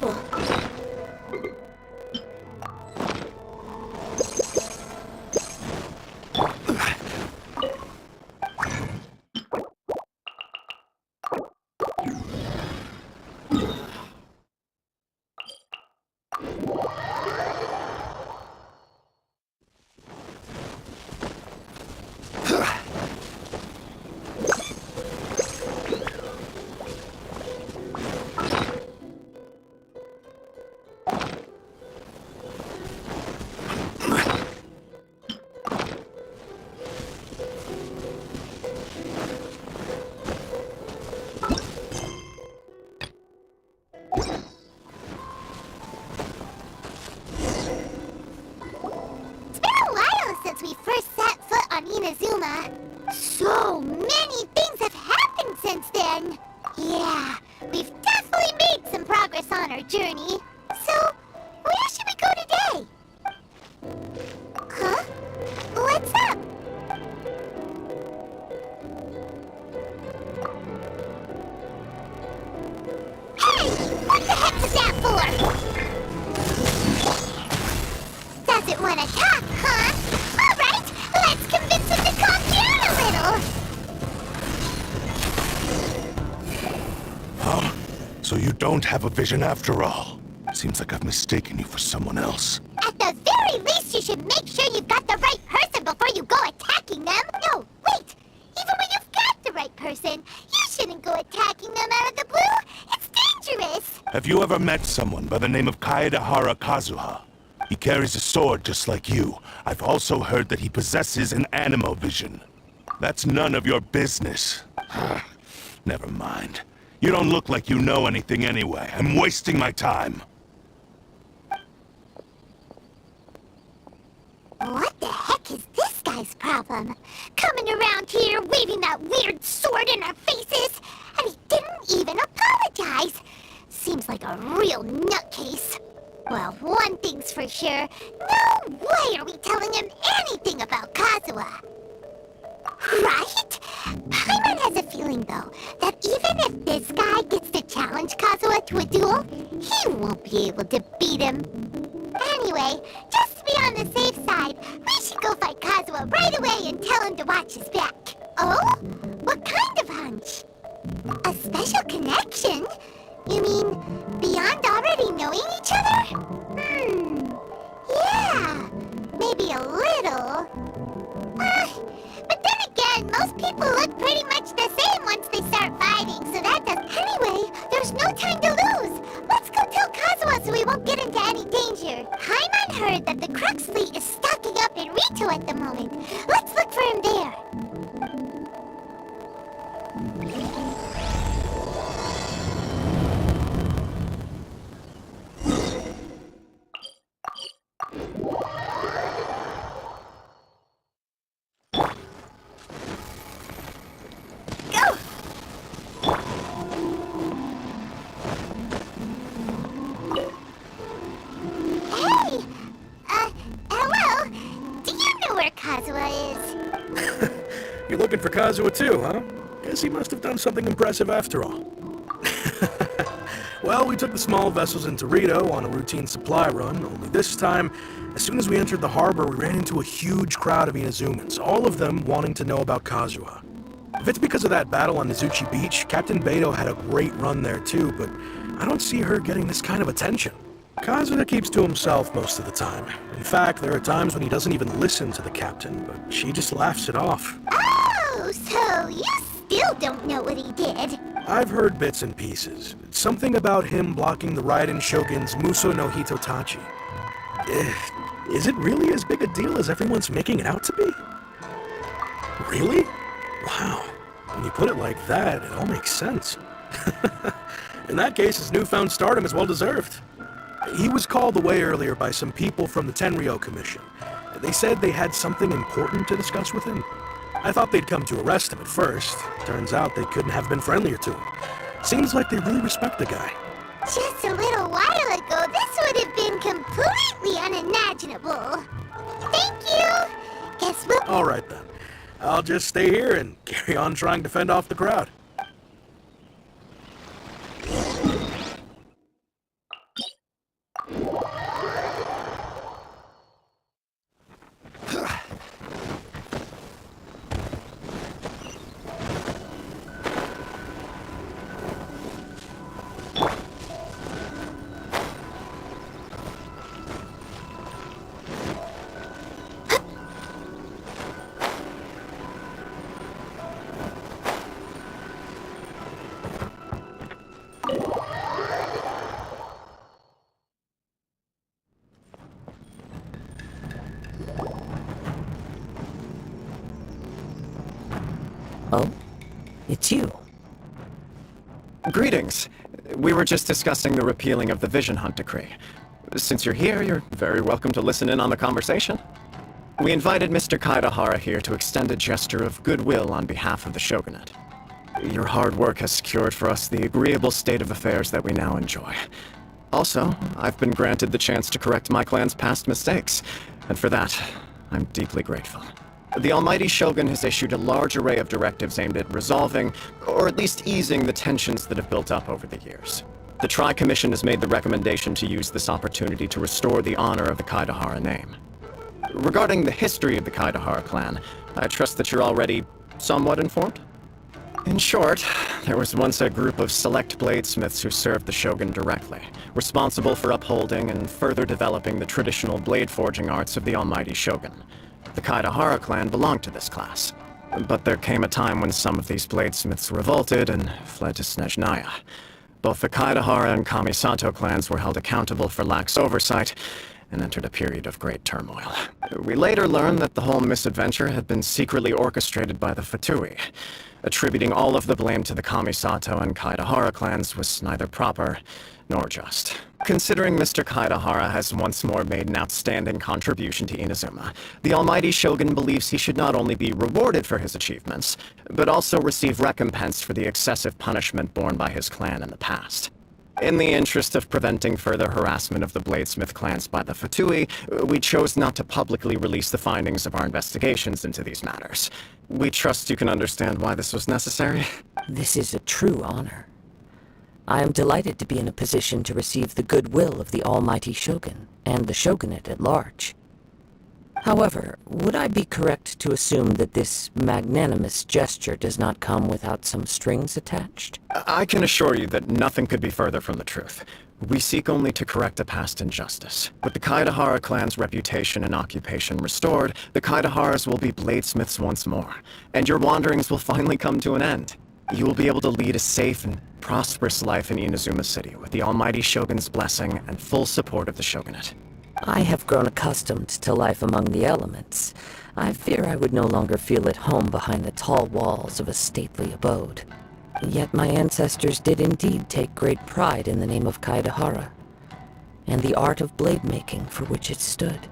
unusual. We first set foot on Inazuma. So many things have happened since then. Yeah, we've definitely made some progress on our journey. So, where should we go today? Huh? What's up? Hey! What the heck is that for? Doesn't want to talk, huh? Alright, let's convince him to calm down a little! Huh? So you don't have a vision after all? Seems like I've mistaken you for someone else. At the very least, you should make sure you've got the right person before you go attacking them! No, wait! Even when you've got the right person, you shouldn't go attacking them out of the blue! It's dangerous! Have you ever met someone by the name of Kaedehara Kazuha? He carries a sword just like you. I've also heard that he possesses an animo vision. That's none of your business. Never mind. You don't look like you know anything anyway. I'm wasting my time. What the heck is this guy's problem? Coming around here waving that weird sword in our faces, and he didn't even apologize. Seems like a real nutcase. Well, one thing's for sure, no way are we telling him anything about Kazuha. Right? Paimon has a feeling, though, that even if this guy gets to challenge Kazuha to a duel, he won't be able to beat him. Anyway, just to be on the safe side, we should go fight Kazuha right away and tell him to watch his back. Oh? What kind of hunch? A special connection? You mean, beyond already knowing each other? Yeah, maybe a little. But then again, most people look pretty much the same once they start fighting, so that does... Anyway, there's no time to lose. Let's go tell Kazuha so we won't get into any danger. Paimon heard that the Crux fleet is stocking up in Rito at the moment. Let's look for him there. You're looking for Kazuha too, huh? Guess he must have done something impressive after all. Well, we took the small vessels into Rito on a routine supply run, only this time, as soon as we entered the harbor, we ran into a huge crowd of Inazumans, all of them wanting to know about Kazuha. If it's because of that battle on Nizuchi Beach, Captain Beto had a great run there too, but I don't see her getting this kind of attention. Kazuha keeps to himself most of the time. In fact, there are times when he doesn't even listen to the captain, but she just laughs it off. Oh, so you still don't know what he did? I've heard bits and pieces. Something about him blocking the Raiden Shogun's Muso no Hitotachi. Is it really as big a deal as everyone's making it out to be? Really? Wow. When you put it like that, it all makes sense. In that case, his newfound stardom is well deserved. He was called away earlier by some people from the Tenryo Commission. They said they had something important to discuss with him. I thought they'd come to arrest him at first. Turns out they couldn't have been friendlier to him. Seems like they really respect the guy. Just a little while ago, this would have been completely unimaginable. Thank you! Guess we'll... Alright then. I'll just stay here and carry on trying to fend off the crowd. Oh? It's you. Greetings. We were just discussing the repealing of the Vision Hunt decree. Since you're here, you're very welcome to listen in on the conversation. We invited Mr. Kaidahara here to extend a gesture of goodwill on behalf of the Shogunate. Your hard work has secured for us the agreeable state of affairs that we now enjoy. Also, I've been granted the chance to correct my clan's past mistakes, and for that, I'm deeply grateful. The Almighty Shogun has issued a large array of directives aimed at resolving, or at least easing, the tensions that have built up over the years. The Tri-Commission has made the recommendation to use this opportunity to restore the honor of the Kaidahara name. Regarding the history of the Kaidahara clan, I trust that you're already somewhat informed? In short, there was once a group of select bladesmiths who served the Shogun directly, responsible for upholding and further developing the traditional blade forging arts of the Almighty Shogun. The Kaidahara clan belonged to this class. But there came a time when some of these bladesmiths revolted and fled to Snezhnaya. Both the Kaidahara and Kamisato clans were held accountable for lax oversight and entered a period of great turmoil. We later learned that the whole misadventure had been secretly orchestrated by the Fatui. Attributing all of the blame to the Kamisato and Kaidahara clans was neither proper nor just. Considering Mr. Kaidahara has once more made an outstanding contribution to Inazuma, the Almighty Shogun believes he should not only be rewarded for his achievements, but also receive recompense for the excessive punishment borne by his clan in the past. In the interest of preventing further harassment of the Bladesmith clans by the Fatui, we chose not to publicly release the findings of our investigations into these matters. We trust you can understand why this was necessary. This is a true honor. I am delighted to be in a position to receive the goodwill of the Almighty Shogun, and the Shogunate at large. However, would I be correct to assume that this magnanimous gesture does not come without some strings attached? I can assure you that nothing could be further from the truth. We seek only to correct a past injustice. With the Kaidahara clan's reputation and occupation restored, the Kaidaharas will be bladesmiths once more, and your wanderings will finally come to an end. You will be able to lead a safe and prosperous life in Inazuma City with the Almighty Shogun's blessing and full support of the Shogunate. I have grown accustomed to life among the elements. I fear I would no longer feel at home behind the tall walls of a stately abode. Yet my ancestors did indeed take great pride in the name of Kaidahara, and the art of blade making for which it stood.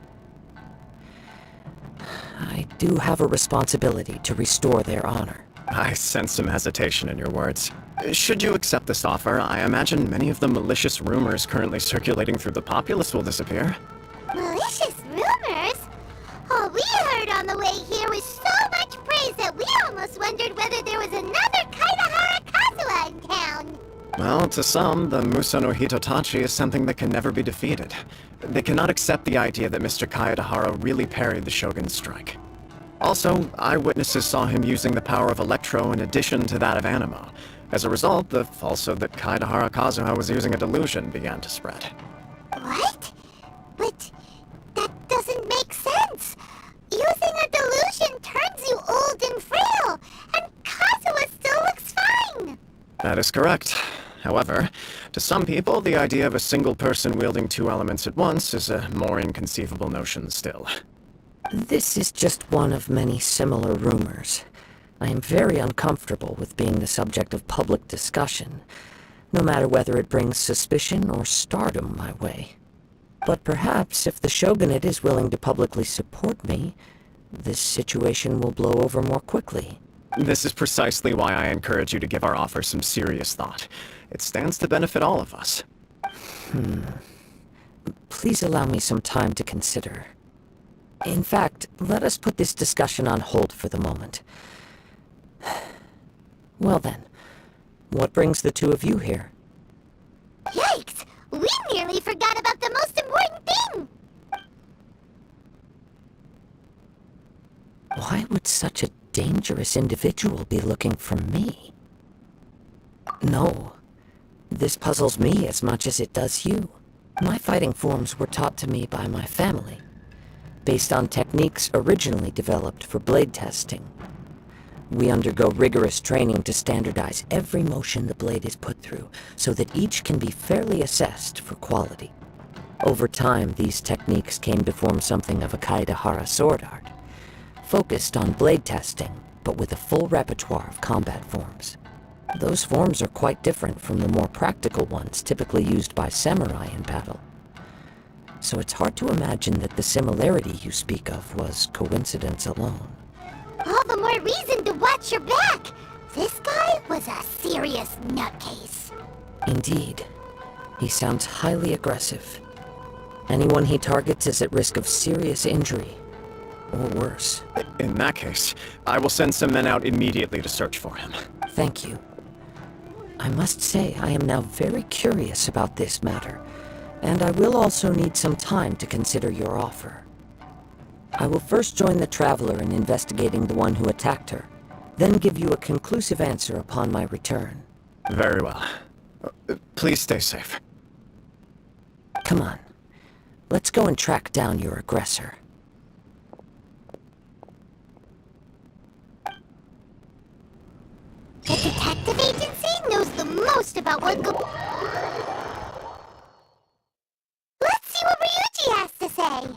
I do have a responsibility to restore their honor. I sense some hesitation in your words. Should you accept this offer, I imagine many of the malicious rumors currently circulating through the populace will disappear. Malicious rumors? All we heard on the way here was so much praise that we almost wondered whether there was another Kaidahara Kazuha in town. Well, to some, the Muso no Hitotachi is something that can never be defeated. They cannot accept the idea that Mr. Kaidahara really parried the Shogun's strike. Also, eyewitnesses saw him using the power of Electro in addition to that of Animo. As a result, the falsehood that Kaidahara Kazuha was using a delusion began to spread. What? But that doesn't make sense. Using a delusion turns you old and frail, and Kazuha still looks fine. That is correct. However, to some people, the idea of a single person wielding two elements at once is a more inconceivable notion still. This is just one of many similar rumors. I am very uncomfortable with being the subject of public discussion, no matter whether it brings suspicion or stardom my way. But perhaps if the Shogunate is willing to publicly support me, this situation will blow over more quickly. This is precisely why I encourage you to give our offer some serious thought. It stands to benefit all of us. Please allow me some time to consider. In fact, let us put this discussion on hold for the moment. Well then, what brings the two of you here? Yikes! We nearly forgot about the most important thing! Why would such a dangerous individual be looking for me? No, this puzzles me as much as it does you. My fighting forms were taught to me by my family, based on techniques originally developed for blade testing. We undergo rigorous training to standardize every motion the blade is put through, so that each can be fairly assessed for quality. Over time, these techniques came to form something of a Kaidahara sword art, focused on blade testing, but with a full repertoire of combat forms. Those forms are quite different from the more practical ones typically used by samurai in battle. So it's hard to imagine that the similarity you speak of was coincidence alone. All the more reason to watch your back. This guy was a serious nutcase. Indeed. He sounds highly aggressive. Anyone he targets is at risk of serious injury, or worse. In that case, I will send some men out immediately to search for him. Thank you. I must say I am now very curious about this matter, and I will also need some time to consider your offer. I will first join the Traveler in investigating the one who attacked her, then give you a conclusive answer upon my return. Very well. Please stay safe. Come on. Let's go and track down your aggressor. The detective agency knows the most about what Let's see what Ryuji has to say.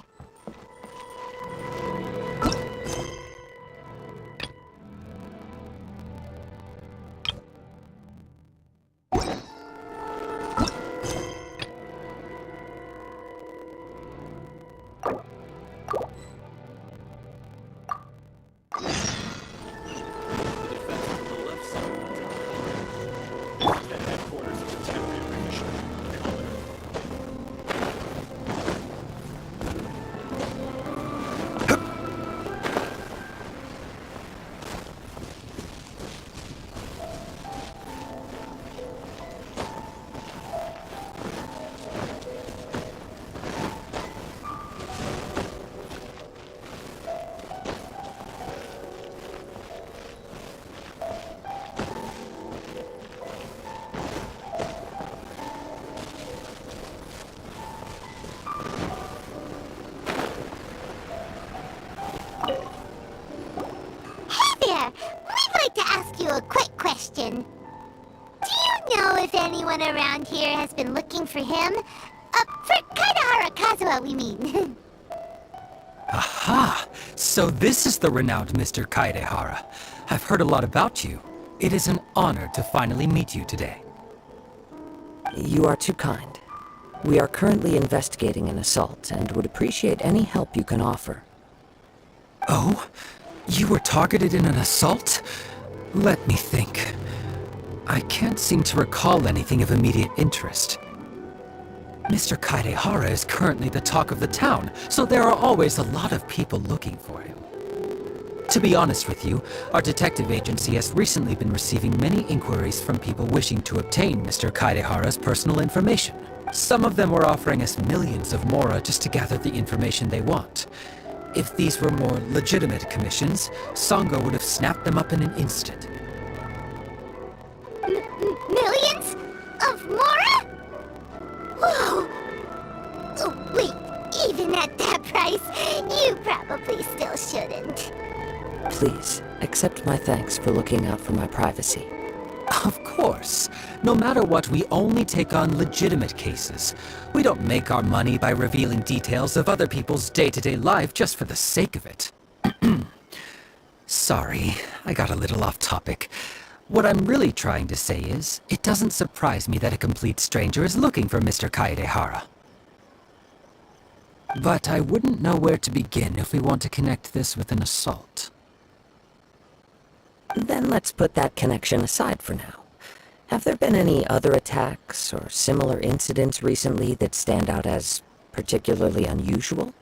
We'd like to ask you a quick question. Do you know if anyone around here has been looking for him? For Kaidahara Kazuha, we mean. Aha! So this is the renowned Mr. Kaidehara. I've heard a lot about you. It is an honor to finally meet you today. You are too kind. We are currently investigating an assault and would appreciate any help you can offer. Oh? You were targeted in an assault? Let me think. I can't seem to recall anything of immediate interest. Mr. Kaidehara is currently the talk of the town, so there are always a lot of people looking for him. To be honest with you, our detective agency has recently been receiving many inquiries from people wishing to obtain Mr. Kaidehara's personal information. Some of them were offering us millions of mora just to gather the information they want. If these were more legitimate commissions, Sango would have snapped them up in an instant. Millions? Of mora? Whoa! Oh, wait, even at that price, you probably still shouldn't. Please, accept my thanks for looking out for my privacy. Of course. No matter what, we only take on legitimate cases. We don't make our money by revealing details of other people's day-to-day life just for the sake of it. Sorry, I got a little off topic. What I'm really trying to say is, it doesn't surprise me that a complete stranger is looking for Mr. Kaidehara. But I wouldn't know where to begin if we want to connect this with an assault. Then let's put that connection aside for now. Have there been any other attacks or similar incidents recently that stand out as particularly unusual?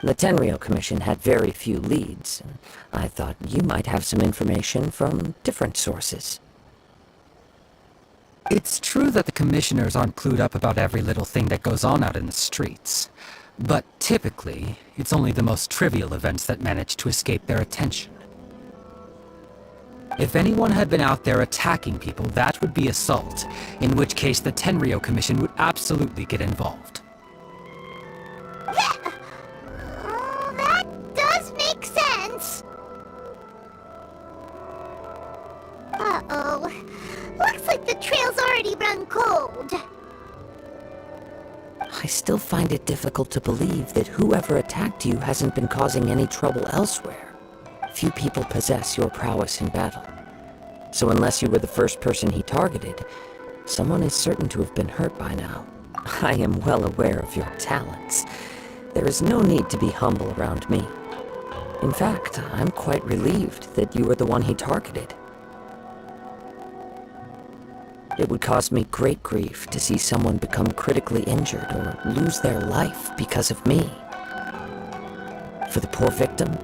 The Tenryou Commission had very few leads, and I thought you might have some information from different sources. It's true that the commissioners aren't clued up about every little thing that goes on out in the streets. But typically, it's only the most trivial events that manage to escape their attention. If anyone had been out there attacking people, that would be assault, in which case the Tenryou Commission would absolutely get involved. That does make sense. Uh-oh. Looks like the trail's already run cold. I still find it difficult to believe that whoever attacked you hasn't been causing any trouble elsewhere. Few people possess your prowess in battle. So unless you were the first person he targeted, someone is certain to have been hurt by now. I am well aware of your talents. There is no need to be humble around me. In fact, I'm quite relieved that you were the one he targeted. It would cause me great grief to see someone become critically injured or lose their life because of me. For the poor victim,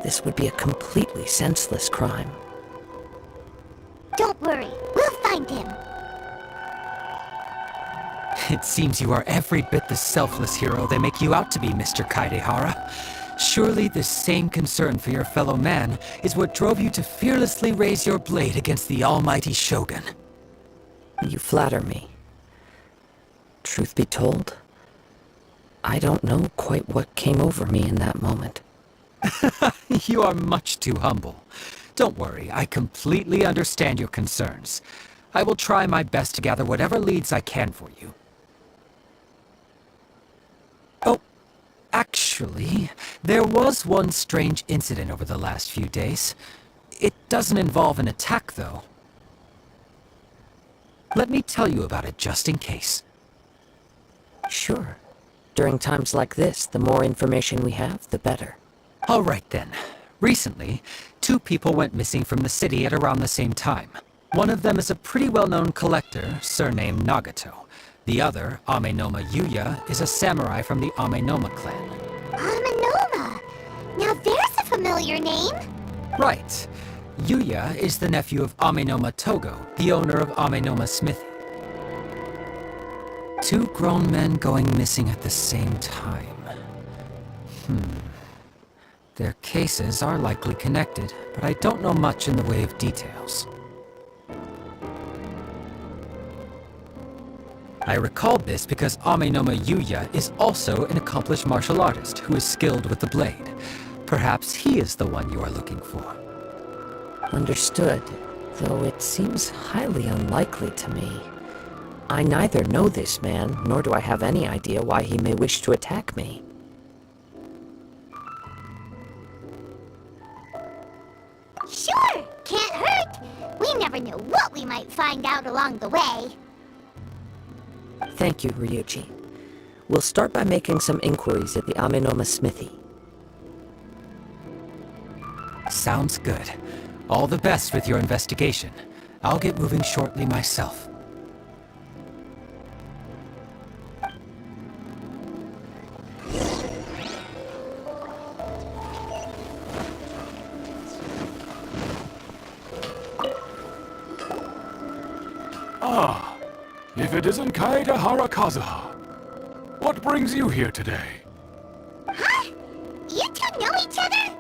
this would be a completely senseless crime. Don't worry, we'll find him. It seems you are every bit the selfless hero they make you out to be, Mr. Kaidehara. Surely this same concern for your fellow man is what drove you to fearlessly raise your blade against the almighty Shogun. You flatter me. Truth be told, I don't know quite what came over me in that moment. You are much too humble. Don't worry, I completely understand your concerns. I will try my best to gather whatever leads I can for you. Oh, actually, there was one strange incident over the last few days. It doesn't involve an attack, though. Let me tell you about it just in case. Sure. During times like this, the more information we have, the better. All right then. Recently, 2 people went missing from the city at around the same time. One of them is a pretty well-known collector, surnamed Nagato. The other, Amenoma Yuya, is a samurai from the Amenoma clan. Amenoma! Now there's a familiar name. Right. Yuya is the nephew of Amenoma Togo, the owner of Amenoma Smithy. 2 grown men going missing at the same time. Their cases are likely connected, but I don't know much in the way of details. I recalled this because Amenoma Yuya is also an accomplished martial artist who is skilled with the blade. Perhaps he is the one you are looking for. Understood, though it seems highly unlikely to me. I neither know this man, nor do I have any idea why he may wish to attack me. Sure, can't hurt. We never know what we might find out along the way. Thank you, Ryuji. We'll start by making some inquiries at the Amenoma Smithy. Sounds good. All the best with your investigation. I'll get moving shortly myself. If it isn't Kaidehara Kazuha, what brings you here today? Huh? You 2 know each other?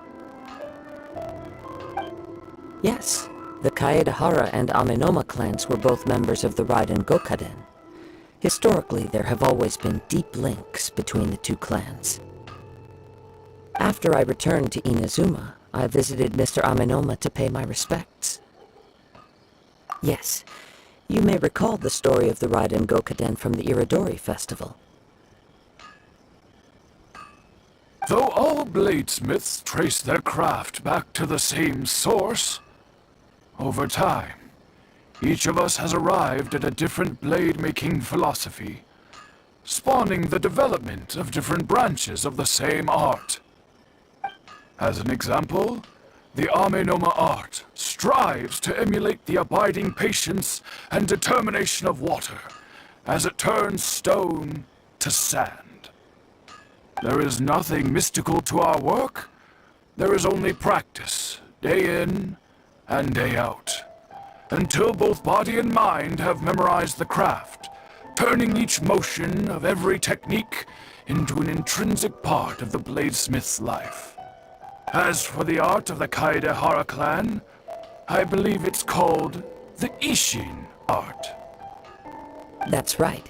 Yes, the Kaedehara and Amenoma clans were both members of the Raiden Gokaden. Historically, there have always been deep links between the 2 clans. After I returned to Inazuma, I visited Mr. Amenoma to pay my respects. Yes, you may recall the story of the Raiden Gokaden from the Iridori Festival. Though all bladesmiths trace their craft back to the same source, over time, each of us has arrived at a different blade-making philosophy, spawning the development of different branches of the same art. As an example, the Amenoma art strives to emulate the abiding patience and determination of water as it turns stone to sand. There is nothing mystical to our work. There is only practice, day in and day out, until both body and mind have memorized the craft, turning each motion of every technique into an intrinsic part of the bladesmith's life. As for the art of the Kaidehara clan, I believe it's called the Ishin art. That's right.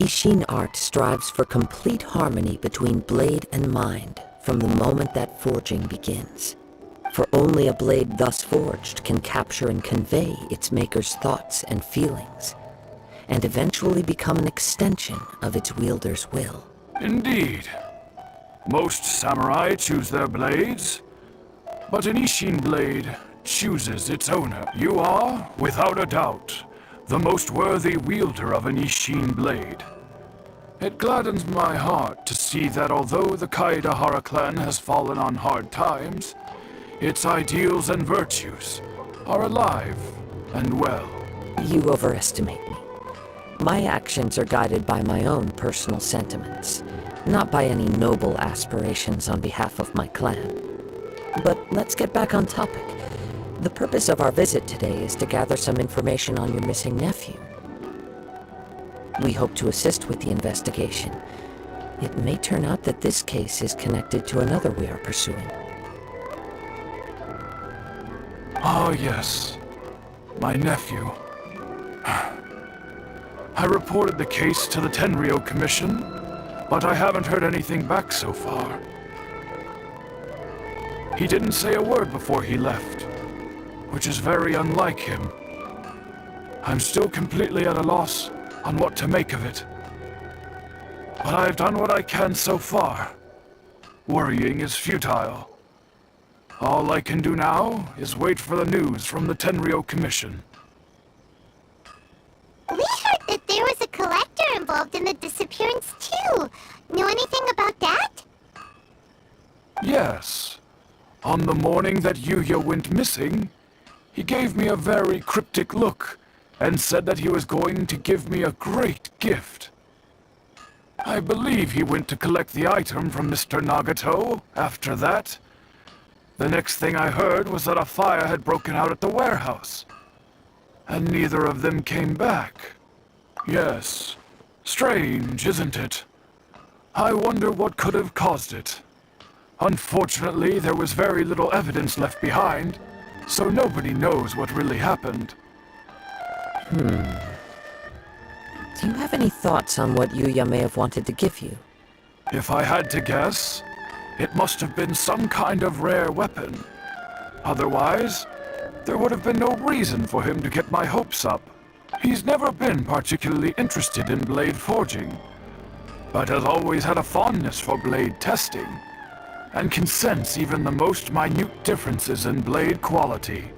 Ishin art strives for complete harmony between blade and mind from the moment that forging begins. For only a blade thus forged can capture and convey its maker's thoughts and feelings, and eventually become an extension of its wielder's will. Indeed. Most samurai choose their blades, But an Ishin blade chooses its owner. You are, without a doubt, the most worthy wielder of an Ishin blade. It gladdens my heart to see that although the Kaedahara clan has fallen on hard times, its ideals and virtues are alive and well. You overestimate me. My actions are guided by my own personal sentiments, not by any noble aspirations on behalf of my clan. But let's get back on topic. The purpose of our visit today is to gather some information on your missing nephew. We hope to assist with the investigation. It may turn out that this case is connected to another we are pursuing. Ah, yes. My nephew. I reported the case to the Tenryo Commission, but I haven't heard anything back so far. He didn't say a word before he left, which is very unlike him. I'm still completely at a loss on what to make of it. But I've done what I can so far. Worrying is futile. All I can do now is wait for the news from the Tenryo Commission. We heard that there was a collector involved in the disappearance too. Know anything about that? Yes. On the morning that Yuya went missing, he gave me a very cryptic look and said that he was going to give me a great gift. I believe he went to collect the item from Mr. Nagato after that. The next thing I heard was that a fire had broken out at the warehouse, and neither of them came back. Yes, strange, isn't it? I wonder what could have caused it. Unfortunately, there was very little evidence left behind, so nobody knows what really happened. Do you have any thoughts on what Yuya may have wanted to give you? If I had to guess, it must have been some kind of rare weapon. Otherwise, there would have been no reason for him to get my hopes up. He's never been particularly interested in blade forging, but has always had a fondness for blade testing, and can sense even the most minute differences in blade quality.